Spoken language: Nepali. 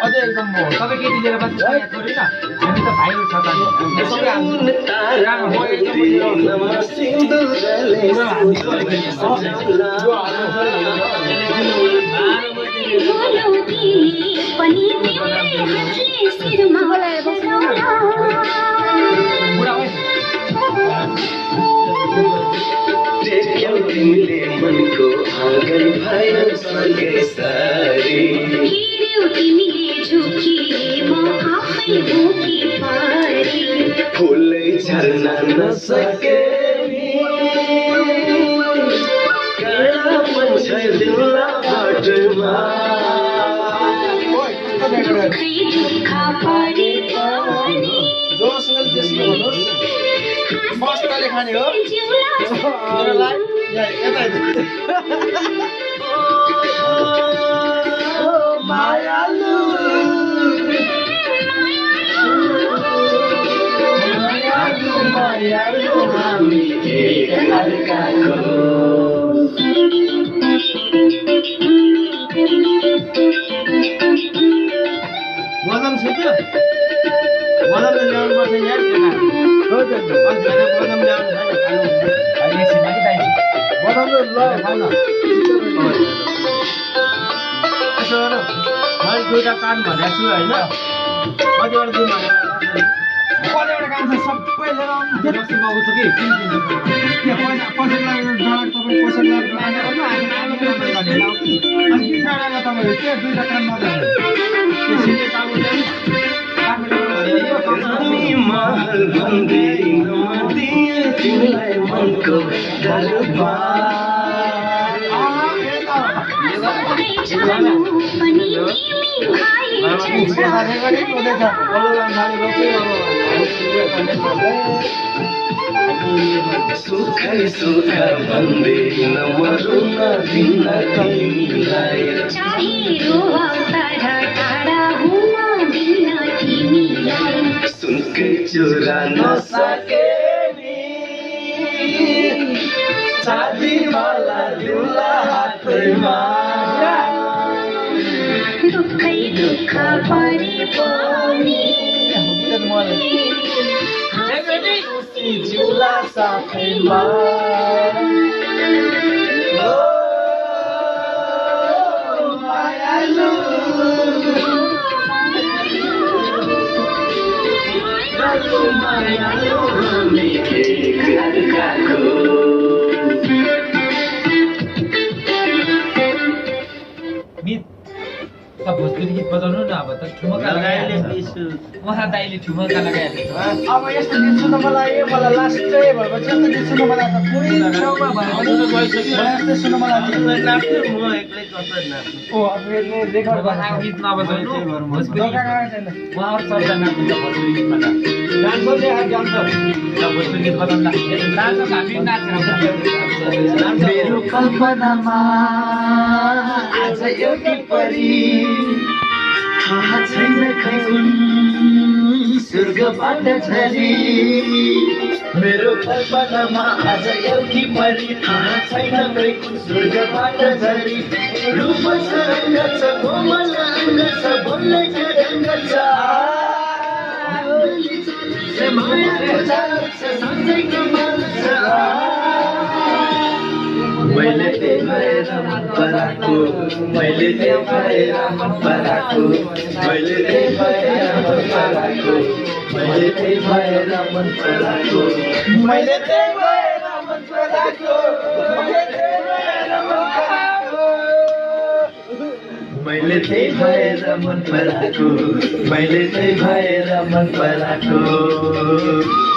अझै एकदम म सबै केटी लिएर बस्नु छोरी न हामी त भाइहरू छ त सबै तिमीले मनको आँगन भयो सँगै सारी फुलै झर्न नसके कड़ा मन छ दिलला बाटोमा मस्तले खाने हो मायालु मायालु हामी एक अर्काको मदम छुट्यो मदमले ल्याउनु पर्छ यार हो त मदम ल्याउनु छैन अहिले एकछिनमा कि दाइ मदम ल खाऊ न यसो गर मैले दुईटा काम भनेको छु होइन कतिवटा दिउँ भनेर कतिवटा काम छ सबै लिएर आउनु रक्सी बाबु छ कि पैसा लाग्यो डलर तपाईँ पैसा लाग्यो अनि किन डाँडा तपाईँहरू के दुईटा काम नगर्नु त्यो सिधै काम गर्दैन महल भन्दैन दिए तिमीलाई मनको सुखै सुख भन्दैन मरुन दिन तिमीलाई सुनकै चुरा नसके चाँदी वाला दिउला हातमा दुःखै दुःख परे पनि जिउला साथैमा मायालु मायालु हामी एक अर्काको भोजपुरी गीत बजाउनु न अब त ठुमका लगाइहाल्छ उहाँ दाइले ठुमका लगाइहाल्छ अब यस्तो गीत सुन्न मलाई लास्टै भएपछि यस्तो गीत सुन्न मलाई त पुरै छेउमा भयो यस्तो सुन्न मलाई नाच्छु म एक्लै कसरी नाच्छु ओ अब यसले रेकर्ड गर्न गीत नबजाउनु भोजपुरी उहाँहरु सबजना नाच्नुहुन्छ भोजपुरी गीतमा त डान्स गर्दै जान्छ भोजपुरी गीत बजाउँदा नाच्छ हामी नाचेर मेरो कल्पनामा आज एउटी परी थाहा छैन खै कुन स्वर्गबाट झरी मेरो कल्पनामा आज एउटी परी थाहा छैन खै कुन स्वर्गबाट झरी रूप छ रङ्ग छ कोमल अङ्ग छ बोल्ने छ रङ्ग छ मायाको चाल छ साँच्चैको मन छ मैले त्यही भएर मन पराएको मैले त्यही भएर मन पराएको मैले त्यही भएर मन पराएको मैले त्यही भएर मन पराएको मैले त्यही भएर मन पराएको मैले त्यही भएर मन पराएको मैले त्यही भएर मन पराएको